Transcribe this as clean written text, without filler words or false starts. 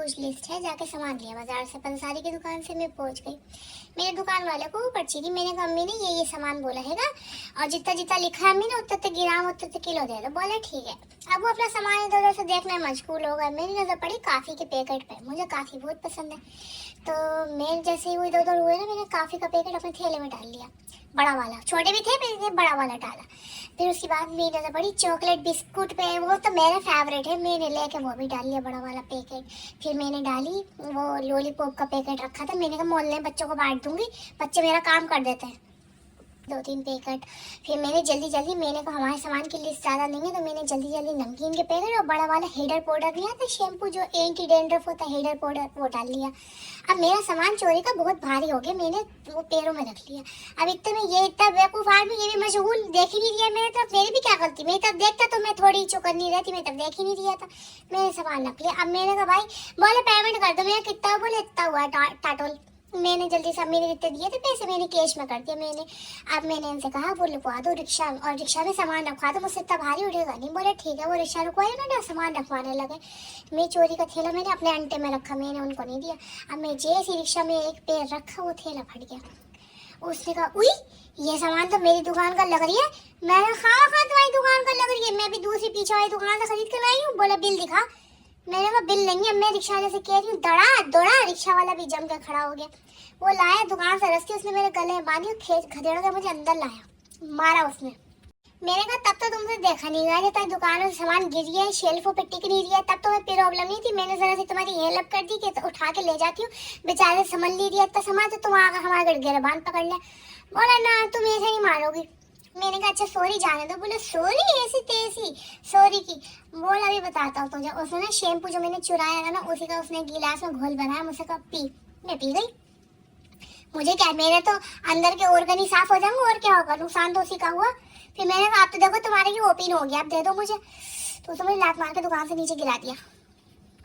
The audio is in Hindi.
विश लिस्ट है, जाके सामान लिया बाजार से। पंसारी की दुकान से मैं पहुंच गई। मेरे दुकान वाले को वो पर्ची दी। मैंने कहा अम्मी ने ये सामान बोला हैगा और जितना जितना लिखा है अम्मी ने उतने ग्राम उतने किलो दे दो। बोला ठीक है। अब वो अपना सामान इधर उधर से देखने में मशगूल हो गया। मेरी नजर पड़ी काफी के पैकेट पे। मुझे काफी बहुत पसंद है, तो मैं जैसे ही वो इधर उधर हुए ना, मैंने काफी का पैकेट अपने थैले में डाल लिया, बड़ा वाला। छोटे भी थे, मैंने बड़ा वाला डाला। फिर उसके बाद मेरी नजर पड़ी चॉकलेट बिस्कुट पे। वो तो मेरा फेवरेट है, मैंने लेके वो भी डाल लिया, बड़ा वाला पैकेट। फिर मैंने डाली वो लॉलीपॉप का पैकेट रखा था, मैंने कहा मोहल्ले में बच्चों को बांट दूंगी, बच्चे मेरा काम कर देते हैं। 2-3 पैकेट। फिर मैंने जल्दी मैंने कहा हमारे सामान की लिस्ट ज़्यादा नहीं है, तो मैंने जल्दी नमकीन के पैकेट और बड़ा वाला हेडर पाउडर नहीं आता शैम्पू जो एंटी डैंड्रफ होता है, हेडर पाउडर, वो डाल लिया। अब मेरा सामान चोरी का बहुत भारी हो गया, मैंने वो पैरों में रख लिया। अब इतने में ये इतना बेवकूफ आदमी, ये भी मशगूल, देख ही नहीं दिया मेरे तरफ। मेरी भी क्या गलती, मैं तब देखता तो मैं थोड़ी चौकन्नी रहती, मैं तब देख ही नहीं दिया था। मैंने सामान रख लिया। अब मैंने कहा भाई, बोले पेमेंट कर दो। मेरा कितना, बोले इतना हुआ टाटोल। मैंने जल्दी से, मेरे जितने दिए थे पैसे मैंने कैश में कर दिया। अब मैंने इनसे कहा वो रुकवा दो रिक्शा, और रिक्शा में सामान रखवा दो, मुझसे इतना भारी उठेगा नहीं। बोले ठीक है। वो रिक्शा रुकवाया ना, सामान रखवाने लगे। मैं चोरी का थैला मैंने अपने अंटे में रखा, मैंने उनको नहीं दिया। अब मैं जैसे रिक्शा में एक पैर रखा, वो थैला फट गया। उसने कहा उई, ये सामान तो मेरी दुकान का लग रही है। मैंने हाँ तुम्हारी दुकान का लग रही है, मैं भी दूसरी पीछे वाली दुकान से खरीद कर लाई हूँ। बोला बिल दिखा। मैंने कहा बिल नहीं है। मैं रिक्शा वाले से कह रही हूँ, दौड़ा। रिक्शा वाला भी जम कर खड़ा हो गया। वो लाया दुकान से रस्सी, उसने मेरे गले में बांधी, खदेड़ के मुझे अंदर लाया, मारा उसने। मैंने कहा तब तो तुमसे देखा नहीं गया, जब दुकानों से सामान गिर गया, शेल्फों पे टिक नहीं रहा, तब तो मैं प्रॉब्लम नहीं थी। मैंने जरा सी तुम्हारी हेल्प कर दी कि तो उठा के ले जाती हूँ, बेचारे समझ नहीं रही इतना सामान, तो तुम आकर हमारे गिरबान पकड़ लिया। बोला ना तुम ऐसे नहीं मारोगी। मैंने कहा अच्छा सॉरी जाने दो। बोले सॉरी ऐसी तैसी सॉरी की। बोला अभी बताता हूँ तुझे। उसने ना शैम्पू जो मैंने चुराया था ना, उसी का उसने गिलास में घोल बनाया, मुझसे कहा पी। मैं पी गई। मुझे क्या, मेरे तो अंदर के ऑर्गन ही साफ हो जाएंगे, और क्या होगा, नुकसान तो उसी का हुआ। फिर मैंने कहा आप तो देखो तुम्हारे की ओपन हो गया, आप दे दो मुझे। तो उसने मुझे लात मार के दुकान से नीचे गिरा दिया।